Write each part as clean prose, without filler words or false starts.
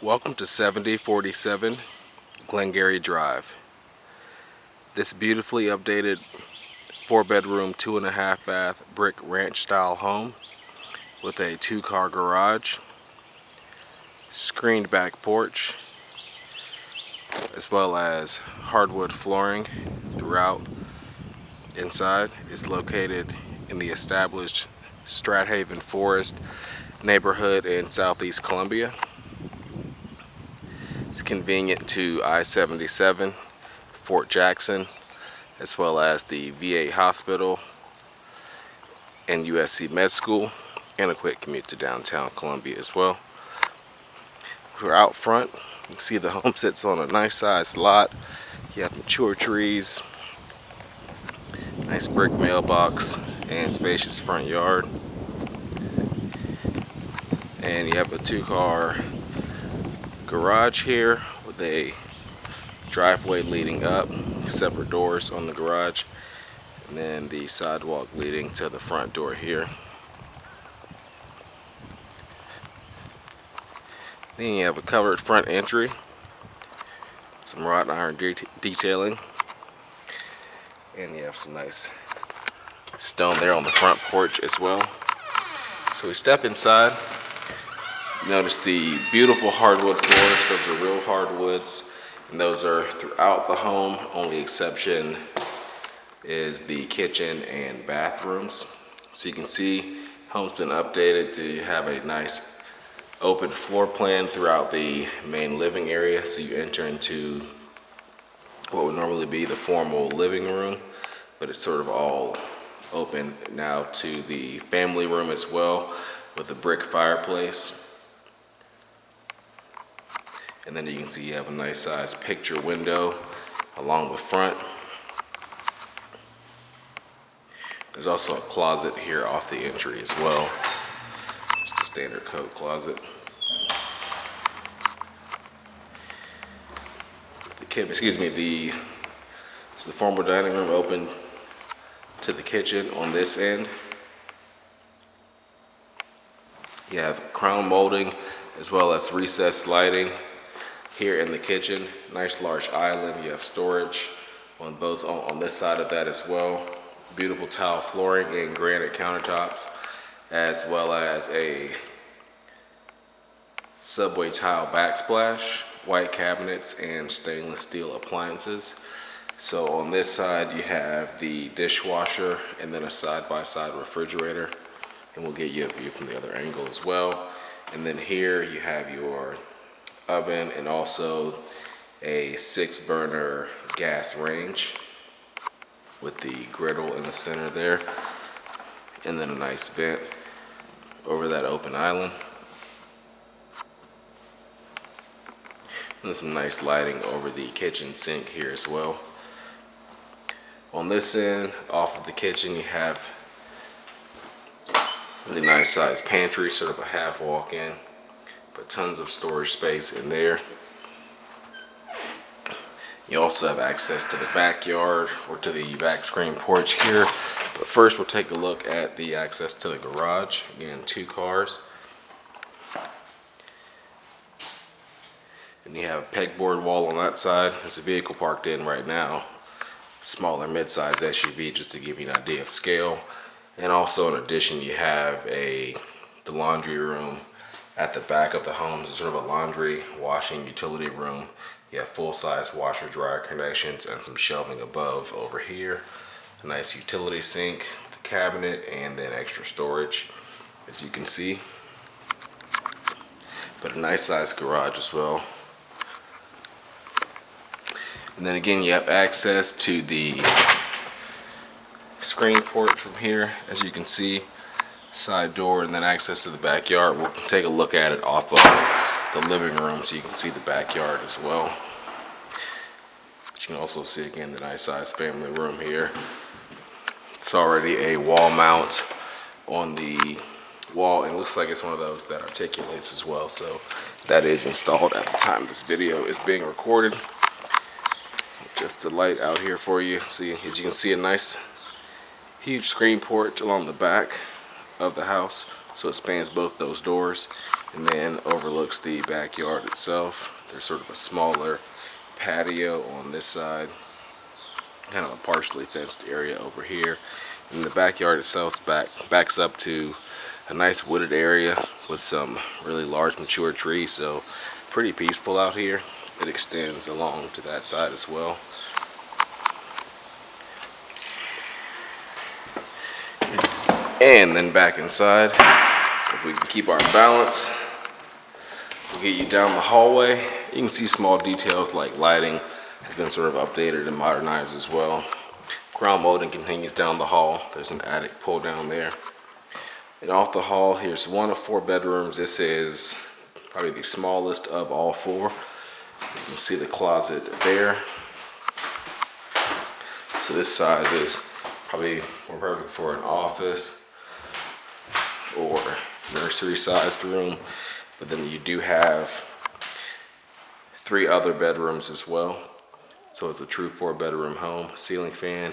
Welcome to 7047 Glengarry Drive. This beautifully updated 4-bedroom, 2.5 bath brick ranch style home with a 2-car garage, screened back porch, as well as hardwood flooring throughout inside is located in the established Strathaven Forest neighborhood in southeast Columbia. It's convenient to I-77, Fort Jackson, as well as the VA hospital and USC Med School, and a quick commute to downtown Columbia as well. We're out front. You can see the home sits on a nice sized lot. You have mature trees, nice brick mailbox, and spacious front yard. And you have a 2-car garage here with a driveway leading up, separate doors on the garage, and then the sidewalk leading to the front door here. Then you have a covered front entry, some wrought iron detailing, and you have some nice stone there on the front porch as well. So we step inside. Notice the beautiful hardwood floors. Those are real hardwoods, and those are throughout the home. Only exception is the kitchen and bathrooms. So you can see home's been updated to have a nice open floor plan throughout the main living area. So you enter into what would normally be the formal living room, but it's sort of all open now to the family room as well, with a brick fireplace. And then you can see you have a nice size picture window along the front. There's also a closet here off the entry as well. Just a standard coat closet. So the formal dining room open to the kitchen on this end. You have crown molding as well as recessed lighting here in the kitchen. Nice large island. You have storage on both on this side of that as well. Beautiful tile flooring and granite countertops, as well as a subway tile backsplash, white cabinets, and stainless steel appliances. So on this side you have the dishwasher and then a side-by-side refrigerator, and we'll get you a view from the other angle as well. And then here you have your oven and also a 6-burner gas range with the griddle in the center there, and then a nice vent over that open island, and some nice lighting over the kitchen sink here as well. On this end, off of the kitchen, you have the nice size pantry, sort of a half walk-in, but tons of storage space in there. You also have access to the backyard or to the back screen porch here. But first we'll take a look at the access to the garage. Again, 2 cars. And you have a pegboard wall on that side. There's a vehicle parked in right now. Smaller mid-sized SUV, just to give you an idea of scale. And also in addition you have the laundry room at the back of the home. It's sort of a laundry washing utility room. You have full-size washer dryer connections and some shelving above over here. A nice utility sink, the cabinet, and then extra storage, as you can see. But a nice size garage as well. And then again, you have access to the screen porch from here, as you can see. Side door, and then access to the backyard. We'll take a look at it off of the living room so you can see the backyard as well. But you can also see again the nice size family room here. It's already a wall mount on the wall, and it looks like it's one of those that articulates as well. So that is installed at the time this video is being recorded. Just a light out here for you. See, as you can see, a nice huge screen porch along the back of the house. so it spans both those doors and then overlooks the backyard itself. There's sort of a smaller patio on this side, kind of a partially fenced area over here. And the backyard itself backs up to a nice wooded area with some really large mature trees, so pretty peaceful out here. It extends along to that side as well. And then back inside, if we can keep our balance, we'll get you down the hallway. You can see small details like lighting has been sort of updated and modernized as well. Ground molding continues down the hall. There's an attic pull down there. And off the hall, here's one of 4 bedrooms. This is probably the smallest of all 4. You can see the closet there. So this side is probably more perfect for an office or nursery sized room. But then you do have 3 other bedrooms as well. So it's a true 4-bedroom home. Ceiling fan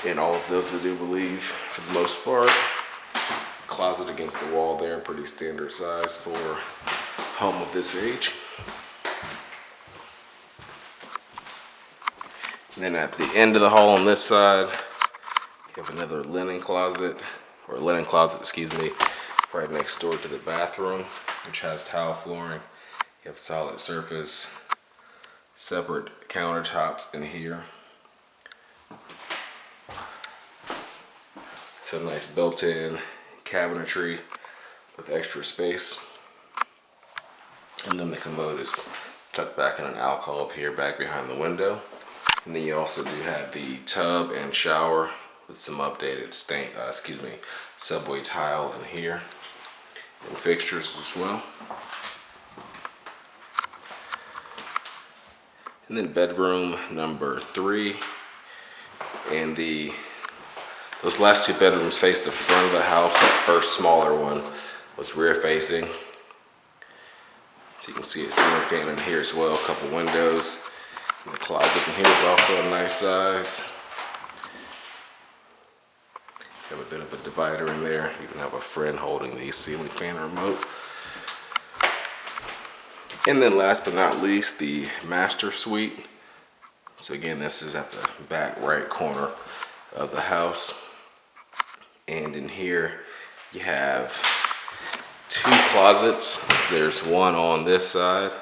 in all of those, I do believe, for the most part. Closet against the wall there, pretty standard size for a home of this age. And then at the end of the hall on this side, you have another linen closet, excuse me, right next door to the bathroom, which has tile flooring. You have solid surface, separate countertops in here. So nice built-in cabinetry with extra space. And then the commode is tucked back in an alcove here back behind the window. And then you also do have the tub and shower with some updated subway tile in here and fixtures as well. And then bedroom number 3, and those last 2 bedrooms face the front of the house. That first smaller one was rear facing. So you can see a ceiling fan in here as well, a couple windows. And the closet in here is also a nice size. You have a bit of a divider in there. You can have a friend holding the ceiling fan remote. And then last but not least, the master suite. So again, this is at the back right corner of the house. And in here, you have 2 closets. There's one on this side.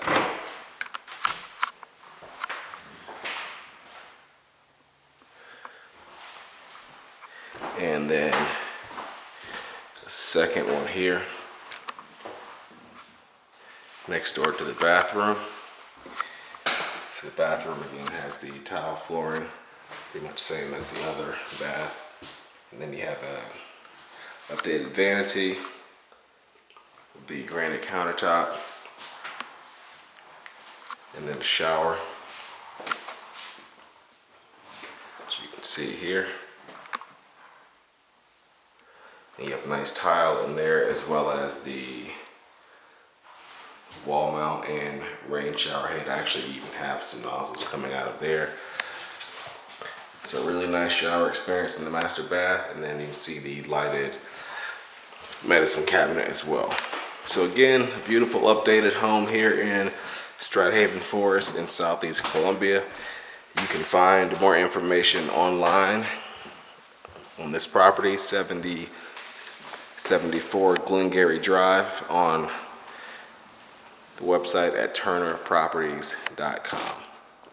And then a second one here, next door to the bathroom. So the bathroom again has the tile flooring, pretty much same as the other bath. And then you have a updated vanity, the granite countertop, and then the shower. So you can see here. And you have a nice tile in there, as well as the wall mount and rain shower head. I actually even have some nozzles coming out of there. So a really nice shower experience in the master bath. And then you can see the lighted medicine cabinet as well. So again, a beautiful updated home here in Strathaven Forest in Southeast Columbia. You can find more information online on this property, 7074 Glengarry Drive, on the website at turnerproperties.com.